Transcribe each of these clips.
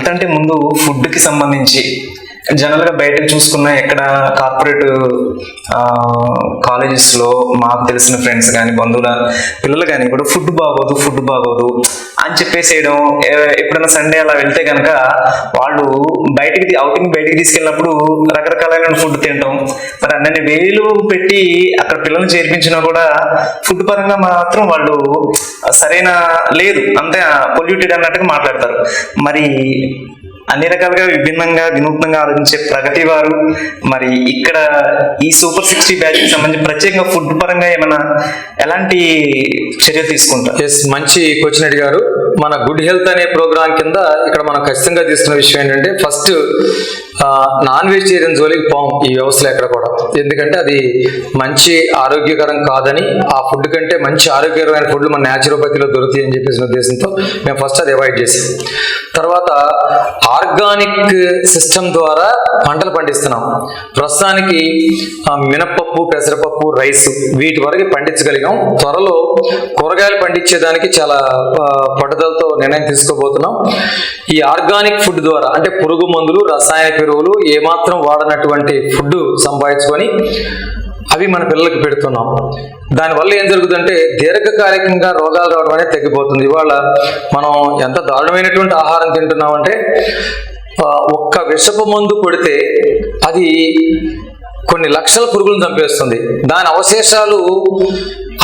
అంతకంటే ముందు ఫుడ్కి సంబంధించి జనరల్గా బయటకు చూసుకున్న ఎక్కడ కార్పొరేట్ కాలేజెస్లో మాకు తెలిసిన ఫ్రెండ్స్ కానీ బంధువుల పిల్లలు కానీ కూడా ఫుడ్ బాగోదు అని చెప్పేసేయడం. ఎప్పుడైనా సండే అలా వెళ్తే కనుక వాళ్ళు బయటికి తీసుకెళ్ళినప్పుడు రకరకాలైన ఫుడ్ తినడం, మరి అన్నీ వేలు పెట్టి అక్కడ పిల్లల్ని చేర్పించినా కూడా ఫుడ్ పరంగా మాత్రం వాళ్ళు సరైన లేదు, అంతే పొల్యూటెడ్ అన్నట్టుగా మాట్లాడతారు. మరి అన్ని రకాలుగా వినూత్నంగా ఆలోచించే ప్రగతి వారు మరి ఇక్కడ ఈ సూపర్ 60 బ్యాచ్ కి సంబంధించి ప్రత్యేకంగా ఫుడ్ పరంగా ఏమైనా ఎలాంటి చర్యలు తీసుకుంటారు? ఎస్, మంచి క్వశ్చన్ అడిగారు. మన గుడ్ హెల్త్ అనే ప్రోగ్రాం కింద ఇక్కడ మనం ఖచ్చితంగా తీసుకున్న విషయం ఏంటంటే, ఫస్ట్ నాన్ వెజిటేరియన్ జోలికి పోం ఈ వ్యవస్థలో ఎక్కడ కూడా. ఎందుకంటే అది మంచి ఆరోగ్యకరం కాదని, ఆ ఫుడ్ కంటే మంచి ఆరోగ్యకరమైన ఫుడ్లు మన న్యాచురోపతిలో దొరుకుతాయి అని చెప్పేసిన ఉద్దేశంతో మేము ఫస్ట్ అది అవాయిడ్ చేసాం. తర్వాత ఆర్గానిక్ సిస్టమ్ ద్వారా పంటలు పండిస్తున్నాం. ప్రస్తుతానికి మినప్పప్పు, పెసరపప్పు, రైస్ వీటి వరకు పండించగలిగాం. త్వరలో కూరగాయలు పండించేదానికి చాలా పట్టుదలతో నిర్ణయం తీసుకోబోతున్నాం. ఈ ఆర్గానిక్ ఫుడ్ ద్వారా అంటే పురుగు మందులు, రసాయన ఎరువులు ఏమాత్రం వాడనటువంటి ఫుడ్ సంపాదించుకొని అవి మన పిల్లలకి పెడుతున్నాం. దానివల్ల ఏం జరుగుతుందంటే దీర్ఘకాలికంగా రోగాలు రావడం అనేది తగ్గిపోతుంది. ఇవాళ మనం ఎంత దారుణమైనటువంటి ఆహారం తింటున్నామంటే, ఒక్క విషపు మందు కొడితే అది కొన్ని లక్షల పురుగులను చంపేస్తుంది. దాని అవశేషాలు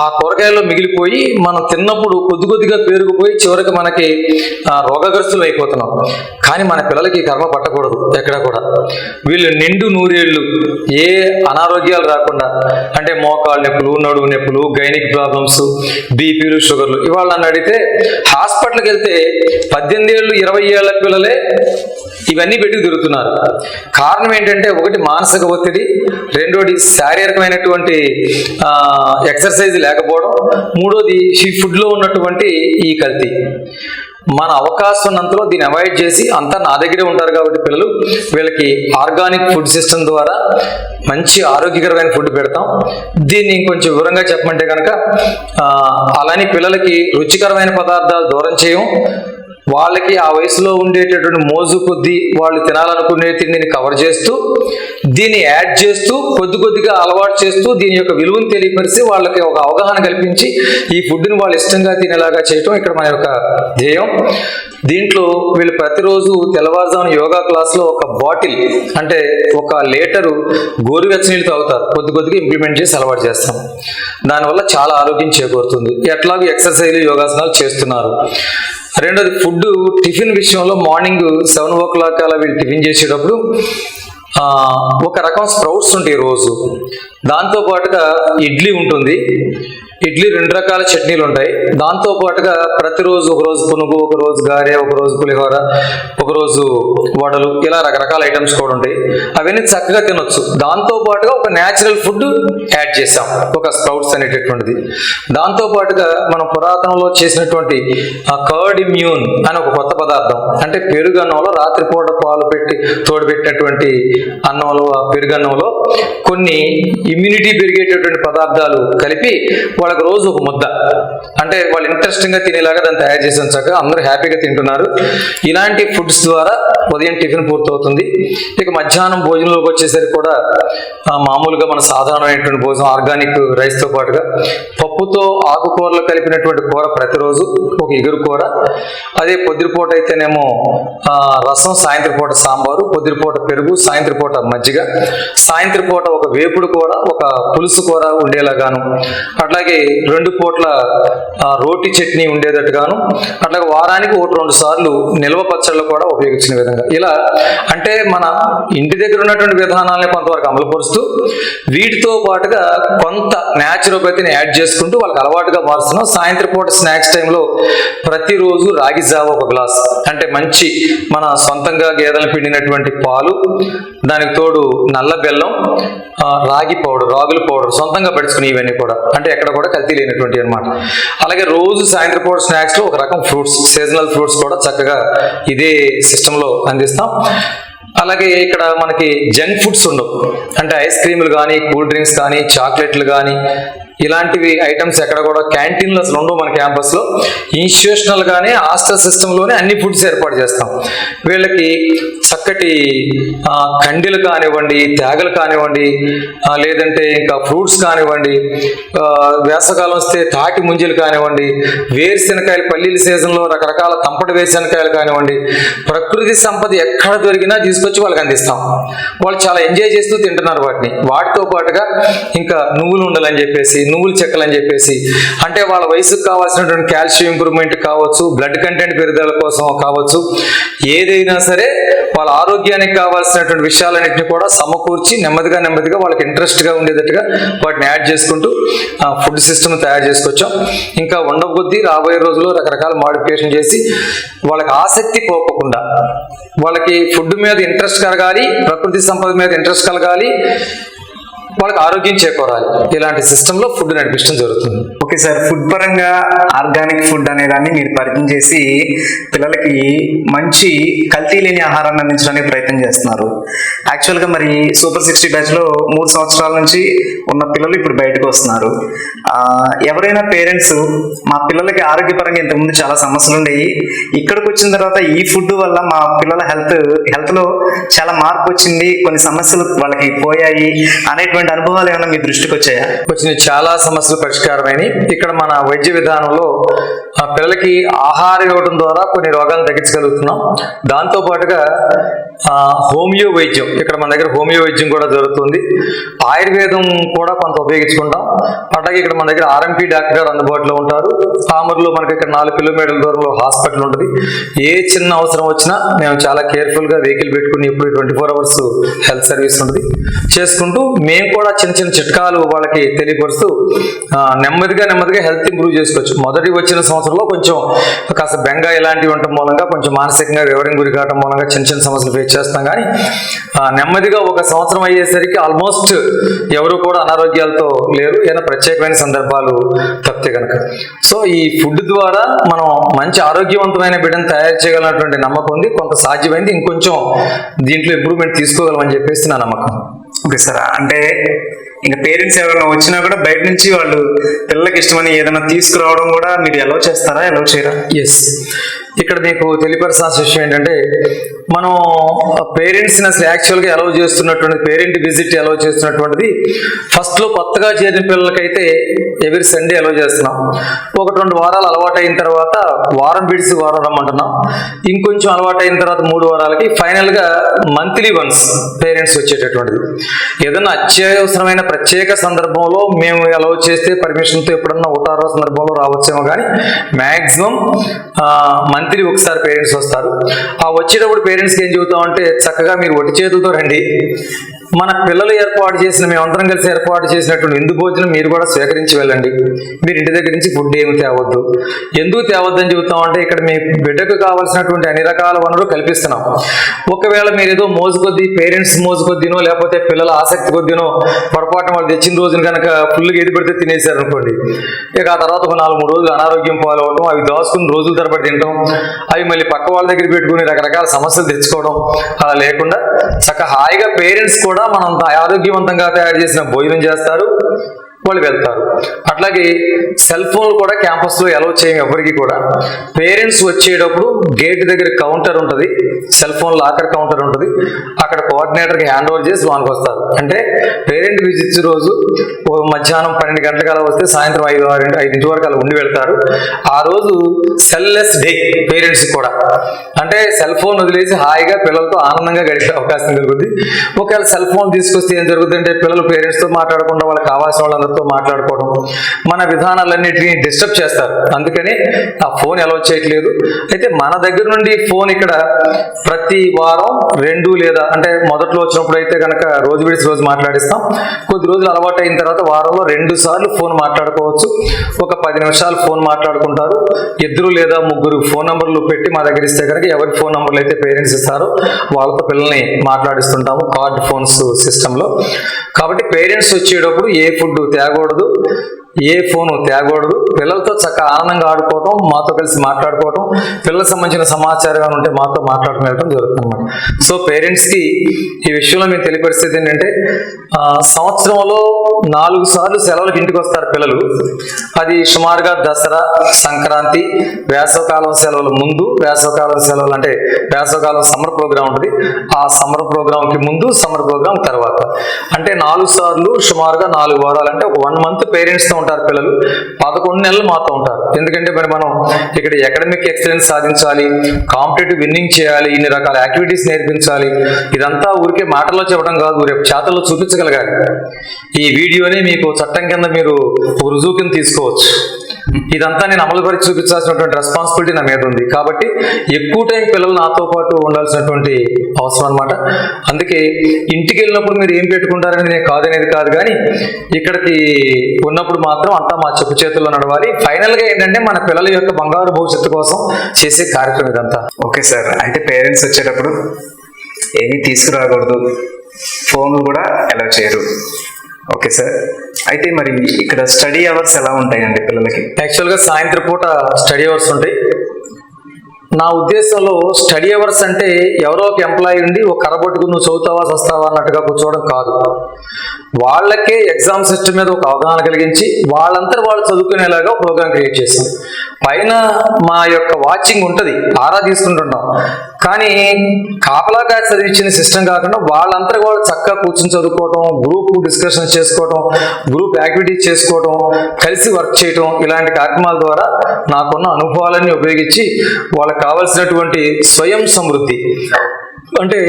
ఆ కూరగాయల్లో మిగిలిపోయి మనం తిన్నప్పుడు కొద్దిగా పేరుకుపోయి చివరికి మనకి రోగగ్రస్తులు అయిపోతున్నాం. కానీ మన పిల్లలకి కర్మ పట్టకూడదు ఎక్కడ కూడా. వీళ్ళు నిండు నూరేళ్లు ఏ అనారోగ్యాలు రాకుండా, అంటే మోకాళ్ళ నొప్పులు, నడువు నొప్పులు, గైనిక్ ప్రాబ్లమ్స్, బీపీలు, షుగర్లు. ఇవాళ నన్ను అడిగితే హాస్పిటల్కి వెళ్తే 18 ఏళ్ళు 20 ఏళ్ల పిల్లలే ఇవన్నీ పెట్టి తిరుగుతున్నారు. కారణం ఏంటంటే, ఒకటి మానసిక ఒత్తిడి, రెండోది శారీరకమైనటువంటి ఎక్సర్సైజ్ లేకపోవడం, మూడోది ఈ ఫుడ్లో ఉన్నటువంటి ఈ కల్తీ. మన అవకాశం ఉన్నంతలో దీన్ని అవాయిడ్ చేసి, అంతా నా దగ్గరే ఉంటారు కాబట్టి పిల్లలు, వీళ్ళకి ఆర్గానిక్ ఫుడ్ సిస్టమ్ ద్వారా మంచి ఆరోగ్యకరమైన ఫుడ్ పెడతాం. దీన్ని ఇంకొంచెం వివరంగా చెప్పమంటే కనుక, అలానే పిల్లలకి రుచికరమైన పదార్థాలు దూరం చేయం. వాళ్ళకి ఆ వయసులో ఉండేటటువంటి మోజు కొద్దీ వాళ్ళు తినాలనుకునే తిండిని కవర్ చేస్తూ, దీన్ని యాడ్ చేస్తూ, కొద్దిగా అలవాటు చేస్తూ, దీని యొక్క విలువను తెలియపరిచి వాళ్ళకి ఒక అవగాహన కల్పించి ఈ ఫుడ్ని వాళ్ళు ఇష్టంగా తినేలాగా చేయటం ఇక్కడ మన యొక్క ధ్యేయం. దీంట్లో వీళ్ళు ప్రతిరోజు తెల్లవారుజామున యోగా క్లాస్లో ఒక బాటిల్, అంటే 1 లీటరు గోరువెచ్చని నీళ్ళు తాగుతారు. కొద్దిగా ఇంప్లిమెంట్ చేసి అలవాటు చేస్తాం. దానివల్ల చాలా ఆరోగ్యం చేకూరుతుంది. ఎట్లాగో ఎక్సర్సైజ్, యోగాసనాలు చేస్తున్నారు. రెండోది ఫుడ్ టిఫిన్ విషయంలో మార్నింగ్ 7 o'clock అలా వీళ్ళు టిఫిన్ చేసేటప్పుడు ఒక రకం స్ప్రౌట్స్ ఉంటాయి రోజు. దాంతోపాటుగా ఇడ్లీ ఉంటుంది. ఇడ్లీ 2 రకాల చట్నీలు ఉంటాయి. దాంతోపాటుగా ప్రతిరోజు ఒకరోజు పునుగు, ఒకరోజు గారె, ఒకరోజు పులిహోర, ఒకరోజు వడలు, ఇలా రకరకాల ఐటమ్స్ కూడా ఉంటాయి. అవన్నీ చక్కగా తినొచ్చు. దాంతోపాటుగా ఒక న్యాచురల్ ఫుడ్ యాడ్ చేసాం, ఒక స్ప్రౌట్స్ అనేటటువంటిది. దాంతోపాటుగా మనం పురాతనంలో చేసినటువంటి కర్డ్ ఇమ్యూన్ అని ఒక కొత్త పదార్థం, అంటే పెరుగన్నంలో రాత్రిపూట పాలు పెట్టి తోడుపెట్టినటువంటి అన్నంలో, పెరుగన్నంలో కొన్ని ఇమ్యూనిటీ పెరిగేటటువంటి పదార్థాలు కలిపి వాళ్ళకి రోజు ఒక ముద్ద, అంటే వాళ్ళు ఇంట్రెస్టింగ్ గా తినేలాగా దాన్ని తయారు చేసి ఉంచాక అందరూ హ్యాపీగా తింటున్నారు. ఇలాంటి ఫుడ్స్ ద్వారా ఉదయం టిఫిన్ పూర్తవుతుంది. ఇక మధ్యాహ్నం భోజనంలోకి వచ్చేసరికి కూడా మామూలుగా మన సాధారణమైనటువంటి భోజనం ఆర్గానిక్ రైస్తో పాటుగా పప్పుతో ఆకుకూరలు కలిపినటువంటి కూర ప్రతిరోజు, ఒక ఇగురు కూర. అదే పొద్దుపూట అయితేనేమో రసం, సాయంత్రం పూట సాంబారు, పొద్దుపూట పెరుగు, సాయంత్రం పూట మజ్జిగ, సాయంత్రం పూట ఒక వేపుడు కూర, ఒక పులుసు కూర ఉండేలాగాను, అట్లాగే 2 పూట్ల రోటి చట్నీ ఉండేటట్టుగాను, అట్లాగే వారానికి 1-2 సార్లు నిల్వ పచ్చళ్ళు కూడా ఉపయోగించిన విధంగా. ఇలా అంటే మన ఇంటి దగ్గర ఉన్నటువంటి విధానాలని కొంతవరకు అమలుపరుస్తూ, వీటితో పాటుగా కొంత న్యాచురోపతిని యాడ్ చేసుకుంటూ వాళ్ళకి అలవాటుగా మారుస్తున్నాం. సాయంత్రం పూట స్నాక్స్ టైంలో ప్రతిరోజు రాగి జావ 1 గ్లాస్, అంటే మంచి మన సొంతంగా గేదెలు పిండినటువంటి పాలు, దానికి తోడు నల్ల బెల్లం, రాగుల పౌడర్ సొంతంగా పడుచుకుని, ఇవన్నీ కూడా అంటే ఎక్కడ కూడా కల్తీ లేనటువంటి అనమాట. అలాగే రోజు సాయంత్రం పూట స్నాక్స్ లో ఒక రకం ఫ్రూట్స్, సీజనల్ ఫ్రూట్స్ కూడా చక్కగా ఇదే సిస్టమ్ లో అందిస్తాం. అలాగే ఇక్కడ మనకి జంక్ ఫుడ్స్ ఉండవు, అంటే ఐస్ క్రీములు కానీ, కూల్ డ్రింక్స్ కానీ, చాక్లెట్లు కానీ, ఇలాంటివి ఐటమ్స్ ఎక్కడ కూడా క్యాంటీన్లు అసలు ఉండవు మన క్యాంపస్లో. ఇన్స్టిట్యూషనల్ గానే హాస్టల్ సిస్టంలోనే అన్ని ఫుడ్స్ ఏర్పాటు చేస్తాం. వీళ్ళకి చక్కటి కండెలు కానివ్వండి, తేగలు కానివ్వండి, లేదంటే ఇంకా ఫ్రూట్స్ కానివ్వండి, వేసవకాలం వస్తే తాటి ముంజలు కానివ్వండి, వేరుశెనకాయలు పల్లీల సీజన్లో రకరకాల తంపటి వేరుశెనకాయలు కానివ్వండి, ప్రకృతి సంపద ఎక్కడ దొరికినా తీసుకొచ్చి వాళ్ళకి అందిస్తాం. వాళ్ళు చాలా ఎంజాయ్ చేస్తూ తింటున్నారు వాటిని. వాటితో పాటుగా ఇంకా నువ్వులు ఉండాలని చెప్పేసి, నువ్వులు చెక్కలని చెప్పేసి, అంటే వాళ్ళ వయసుకు కావాల్సినటువంటి కాల్షియం ఇంప్రూవ్మెంట్ కావచ్చు, బ్లడ్ కంటెంట్ పెరుగుదల కోసం కావచ్చు, ఏదైనా సరే వాళ్ళ ఆరోగ్యానికి కావాల్సినటువంటి విషయాలన్నింటినీ కూడా సమకూర్చి నెమ్మదిగా వాళ్ళకి ఇంట్రెస్ట్గా ఉండేటట్టుగా వాటిని యాడ్ చేసుకుంటూ ఫుడ్ సిస్టమ్ తయారు చేసుకొచ్చాం. ఇంకా ఉండబుద్ధి రాబోయే రోజుల్లో రకరకాల మోడిఫికేషన్ చేసి వాళ్ళకి ఆసక్తి పోకుండా, వాళ్ళకి ఫుడ్ మీద ఇంట్రెస్ట్ కలగాలి, ప్రకృతి సంపద మీద ఇంట్రెస్ట్ కలగాలి, వాళ్ళకి ఆరోగ్యం చేకూరాలి. ఇలాంటి సిస్టంలో ఫుడ్ నడిపించడం జరుగుతుంది. ఓకే సార్, ఫుడ్ పరంగా ఆర్గానిక్ ఫుడ్ అనే దాన్ని మీరు పరిచయం చేసి పిల్లలకి మంచి కల్తీ లేని ఆహారాన్ని అందించడానికి ప్రయత్నం చేస్తున్నారు. యాక్చువల్గా మరి సూపర్ 60 బ్యాచ్లో 3 సంవత్సరాల నుంచి ఉన్న పిల్లలు ఇప్పుడు బయటకు వస్తున్నారు. ఎవరైనా పేరెంట్స్ మా పిల్లలకి ఆరోగ్యపరంగా ఇంతకుముందు చాలా సమస్యలు ఉండేవి, ఇక్కడికి వచ్చిన తర్వాత ఈ ఫుడ్ వల్ల మా పిల్లల హెల్త్లో చాలా మార్పు వచ్చింది, కొన్ని సమస్యలు వాళ్ళకి పోయాయి అనేటువంటి అనుభవాలు ఏమైనా మీ దృష్టికి వచ్చాయా? వచ్చిన చాలా సమస్యలు పరిష్కారమైనవి. ఇక్కడ మన వైద్య విధానంలో పిల్లలకి ఆహారం ఇవ్వడం ద్వారా కొన్ని రోగాలను తగ్గించగలుగుతున్నాం. దాంతో పాటుగా హోమియో వైద్యం, ఇక్కడ మన దగ్గర హోమియో వైద్యం కూడా జరుగుతుంది. ఆయుర్వేదం కూడా కొంత ఉపయోగించుకుంటాం. అట్లాగే ఇక్కడ మన దగ్గర ఆర్ఎంపీ డాక్టర్ గారు అందుబాటులో ఉంటారు. పామర్లో మనకి ఇక్కడ 4 కిలోమీటర్ల దూరంలో హాస్పిటల్ ఉంటుంది. ఏ చిన్న అవసరం వచ్చినా మేము చాలా కేర్ఫుల్గా వెహికల్ పెట్టుకుని ఇప్పుడు 24 అవర్స్ హెల్త్ సర్వీస్ ఉంటుంది చేసుకుంటూ, మేము కూడా చిన్న చిట్కాలు వాళ్ళకి తెలియపరుస్తూ నెమ్మదిగా హెల్త్ ఇంప్రూవ్ చేసుకోవచ్చు. మొదటి వచ్చిన సంవత్సరంలో కొంచెం కాస్త బెంగ ఇలాంటివి ఉండటం మూలంగా, కొంచెం మానసికంగా వివరం గురి కావడం మూలంగా చిన్న సమస్యలు ఫేస్ చేస్తాం. కానీ నెమ్మదిగా 1 సంవత్సరం అయ్యేసరికి ఆల్మోస్ట్ ఎవరు కూడా అనారోగ్యాలతో లేరు, ఏదైనా ప్రత్యేకమైన సందర్భాలు తప్పితే కనుక. సో ఈ ఫుడ్ ద్వారా మనం మంచి ఆరోగ్యవంతమైన బిడ్డను తయారు చేయగలిగినటువంటి నమ్మకం ఉంది. కొంత సాధ్యమైంది, ఇంకొంచెం దీంట్లో ఇంప్రూవ్మెంట్ తీసుకోగలమని చెప్పేసి నా నమ్మకం. ఓకే సార్, అంటే ఇంకా పేరెంట్స్ ఎవరైనా వచ్చినా కూడా బయట నుంచి వాళ్ళు పిల్లలకి ఇష్టమని ఏదైనా తీసుకురావడం కూడా మీరు ఎలా చేస్తారా, ఎలా చేయరా? ఎస్, ఇక్కడ మీకు తెలియపరచాల్సిన విషయం ఏంటంటే, మనం పేరెంట్స్ని అసలు యాక్చువల్గా అలౌ చేస్తున్నటువంటి పేరెంట్ విజిట్ అలౌ చేస్తున్నటువంటిది ఫస్ట్లో కొత్తగా చేరిన పిల్లలకైతే ఎవ్రీ సండే అలౌ చేస్తున్నాం. 1-2 వారాలు అలవాటు అయిన తర్వాత వారం బిడ్స్ వారం రమ్మంటున్నాం. ఇంకొంచెం అలవాటు అయిన తర్వాత 3 వారాలకి ఫైనల్గా మంత్లీ వన్స్ పేరెంట్స్ వచ్చేటటువంటిది. ఏదైనా అత్యవసరమైన ప్రత్యేక సందర్భంలో మేము అలౌ చేస్తే పర్మిషన్తో ఎప్పుడన్నా 1-6 సందర్భంలో రావచ్చేమో, కానీ మ్యాక్సిమం మంత్లీ ఒకసారి పేరెంట్స్ వస్తారు. ఆ వచ్చేటప్పుడు పేరెంట్స్కి ఏం చెబుతామంటే, చక్కగా మీరు ఒట్టి చేతులతో రండి, మన పిల్లలు ఏర్పాటు చేసిన, మేమందరం కలిసి ఏర్పాటు చేసినటువంటి విందు భోజనం మీరు కూడా స్వీకరించి వెళ్ళండి. మీరు ఇంటి దగ్గర నుంచి ఫుడ్ ఏమి తేవద్దు. ఎందుకు తేవద్దని చెబుతామంటే, ఇక్కడ మీ బిడ్డకు కావాల్సినటువంటి అన్ని రకాల వనరులు కల్పిస్తున్నాం. ఒకవేళ మీరు ఏదో మోజు కొద్దీ, పేరెంట్స్ మోజు కొద్దీనో లేకపోతే పిల్లల ఆసక్తి కొద్దీనో పొరపాటున వాళ్ళు తెచ్చిన రోజున కనుక ఫుల్గా ఏది పడితే తినేశారు అనుకోండి, ఇక ఆ తర్వాత ఒక 4-3 రోజులు అనారోగ్యం పాలవడం, అవి దోసుకుని రోజుల తరబడి తినడం, అవి మళ్ళీ పక్క వాళ్ళ దగ్గర పెట్టుకుని రకరకాల సమస్యలు తెచ్చుకోవడం, అలా లేకుండా చక్కగా హాయిగా పేరెంట్స్ కూడా మనం ఆరోగ్యవంతంగా తయారు చేసిన భోజనం చేస్తారు, వాళ్ళు వెళ్తారు. అట్లాగే సెల్ ఫోన్లు కూడా క్యాంపస్లో అలౌ చేయం ఎవరికి కూడా. పేరెంట్స్ వచ్చేటప్పుడు గేట్ దగ్గర కౌంటర్ ఉంటుంది, సెల్ ఫోన్ లాకర్ కౌంటర్ ఉంటుంది, అక్కడ కోఆర్డినేటర్కి హ్యాండ్ ఓవర్ చేసి లోనికి వస్తారు. అంటే పేరెంట్ విజిట్ రోజు మధ్యాహ్నం 12 గంటలకు అలా వస్తే సాయంత్రం 5 వరకు అలా ఉండి వెళ్తారు. ఆ రోజు సెల్లెస్ డే పేరెంట్స్ కూడా, అంటే సెల్ ఫోన్ వదిలేసి హాయిగా పిల్లలతో ఆనందంగా గడిపే అవకాశం కలుగుతుంది. ఒకవేళ సెల్ ఫోన్ తీసుకొస్తే ఏం జరుగుతుందంటే, పిల్లలు పేరెంట్స్తో మాట్లాడకుండా వాళ్ళకి కావాల్సిన వాళ్ళందరితో మాట్లాడుకోవడం, మన విధానాలన్నింటినీ డిస్టర్బ్ చేస్తారు. అందుకని ఆ ఫోన్ అలౌ చేయట్లేదు. అయితే మన దగ్గర నుండి ఫోన్ ఇక్కడ ప్రతి వారం 2 లేదా అంటే మొదట్లో వచ్చినప్పుడు అయితే కనుక రోజు విడిచి రోజు మాట్లాడిస్తాం. కొద్ది రోజులు అలవాటు అయిన తర్వాత వారంలో 2 సార్లు ఫోన్ మాట్లాడుకోవచ్చు. ఒక 10 నిమిషాలు ఫోన్ మాట్లాడుకుంటారు. 2 లేదా 3 ఫోన్ నంబర్లు పెట్టి మా దగ్గర ఇస్తే కనుక ఎవరి ఫోన్ నంబర్లు అయితే పేరెంట్స్ ఇస్తారో వాళ్ళతో పిల్లల్ని మాట్లాడిస్తుంటాము కార్డ్ ఫోన్స్ సిస్టంలో. కాబట్టి పేరెంట్స్ వచ్చేటప్పుడు ఏ ఫుడ్ తేగకూడదు, ఏ ఫోను తేగకూడదు, పిల్లలతో చక్కగా ఆనందంగా ఆడుకోవటం, మాతో కలిసి మాట్లాడుకోవటం, పిల్లలకు సంబంధించిన సమాచారం ఉంటే మాతో మాట్లాడుకుని వెళ్ళడం జరుగుతుంది అనమాట. సో పేరెంట్స్కి ఈ విషయంలో మేము తెలియపరిస్థితి ఏంటంటే, సంవత్సరంలో 4 సార్లు సెలవులకు ఇంటికి వస్తారు పిల్లలు. అది సుమారుగా దసరా, సంక్రాంతి, వేసవకాలం సెలవుల ముందు, వేసవకాలం సెలవులు అంటే వేసవకాలం సమ్మర్ ప్రోగ్రామ్ ఉంటుంది, ఆ సమ్మర్ ప్రోగ్రామ్కి ముందు, సమ్మర్ ప్రోగ్రామ్ తర్వాత. అంటే 4 సార్లు సుమారుగా 4 వారాలు, అంటే ఒక 1 మంత్ పేరెంట్స్తో ఉంటారు పిల్లలు, 11 నెలలు మాతో ఉంటారు. ఎందుకంటే మరి మనం ఇక్కడ అకాడమిక్ ఎక్సలెన్స్ సాధించాలి, కాంపిటేటివ్ విన్నింగ్ చేయాలి, ఇన్ని రకాల యాక్టివిటీస్ నేర్పించాలి. ఇదంతా ఊరికే మాటల్లో చెప్పడం కాదు, రేపు చేతల్లో చూపించగలగాలి. ఈ వీడియోని మీకు చట్టం కింద మీరు రుజువు కింద తీసుకోవచ్చు. ఇదంతా నేను అమలుపరిచి చూపించాల్సినటువంటి రెస్పాన్సిబిలిటీ నా మీద ఉంది. కాబట్టి ఎక్కువ టైం పిల్లలు నాతో పాటు ఉండాల్సినటువంటి అవసరం అనమాట. అందుకే ఇంటికి వెళ్ళినప్పుడు మీరు ఏం పెట్టుకుంటారని నేను కాదనేది కాదు, కానీ ఇక్కడికి ఉన్నప్పుడు మాత్రం అంతా మా చెప్పు చేతుల్లో నడవాలి. ఫైనల్గా ఏంటంటే మన పిల్లల యొక్క బంగారు భవిష్యత్తు కోసం చేసే కార్యక్రమం ఇదంతా. ఓకే సార్, అయితే పేరెంట్స్ వచ్చేటప్పుడు ఏమీ తీసుకురాకూడదు, ఫోన్లు కూడా అలౌ చేయరు. ఓకే సార్, అయితే మరి ఇక్కడ స్టడీ అవర్స్ ఎలా ఉంటాయండి పిల్లలకి? యాక్చువల్గా సాయంత్రం పూట స్టడీ అవర్స్ ఉంటాయి. నా ఉద్దేశంలో స్టడీ అవర్స్ అంటే ఎవరో ఒక ఎంప్లాయీ ఉండి ఒక కరబొట్టుకు నువ్వు చదువుతావా వస్తావా అన్నట్టుగా కూర్చోవడం కాదు. వాళ్ళకే ఎగ్జామ్ సిస్టమ్ మీద ఒక అవగాహన కలిగించి వాళ్ళంతా వాళ్ళు చదువుకునేలాగా ప్రోగ్రామ్ క్రియేట్ చేస్తాం. పైన మా యొక్క వాచింగ్ ఉంటుంది, ఆరా తీసుకుంటుంటాం, కానీ కాపలాగా చదివించిన సిస్టమ్ కాకుండా వాళ్ళంతా వాళ్ళు చక్కగా కూర్చొని చదువుకోవటం, గ్రూప్ డిస్కషన్ చేసుకోవటం, గ్రూప్ యాక్టివిటీస్ చేసుకోవటం, కలిసి వర్క్ చేయటం, ఇలాంటి కార్యక్రమాల ద్వారా నాకున్న అనుభవాలన్నీ ఉపయోగించి వాళ్ళకి కావలసినటువంటి స్వయం సమృద్ధి అంటే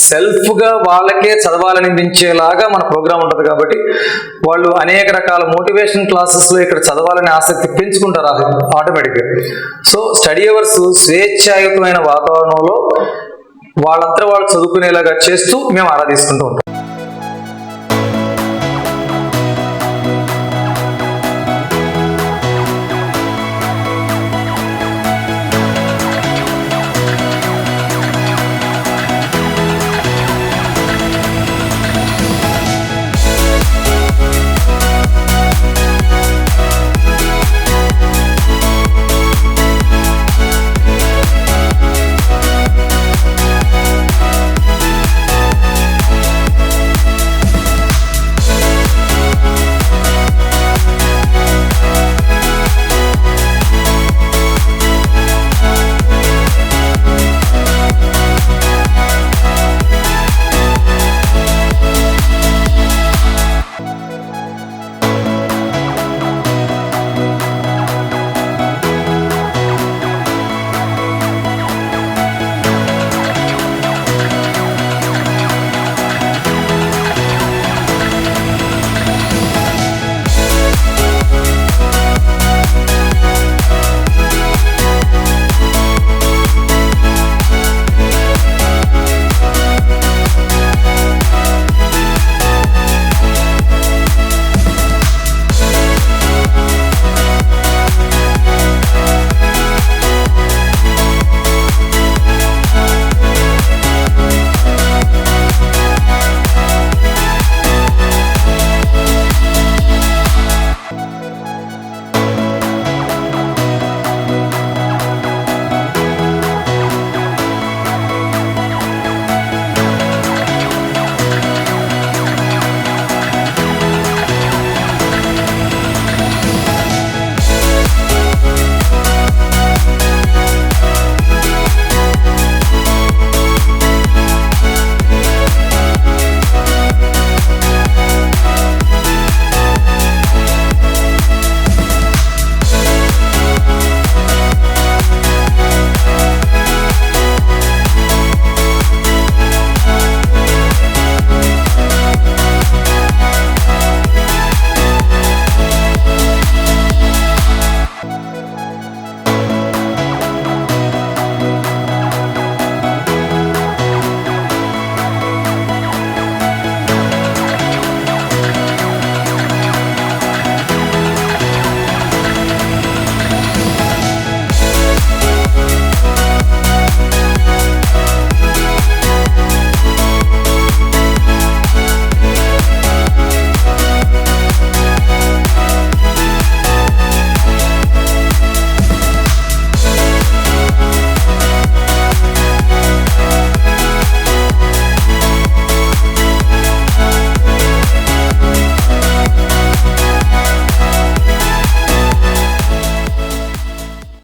సెల్ఫ్గా వాళ్ళకే చదవాలనిపించేలాగా మన ప్రోగ్రామ్ ఉంటుంది. కాబట్టి వాళ్ళు అనేక రకాల మోటివేషన్ క్లాసెస్లో ఇక్కడ చదవాలనే ఆసక్తి పెంచుకుంటారు ఆటోమేటిక్గా. సో స్టడీ అవర్స్ స్వేచ్ఛాయుతమైన వాతావరణంలో వాళ్ళంతా వాళ్ళు చదువుకునేలాగా చేస్తూ మేము ఆరాధిస్తుంటూ ఉంటాం.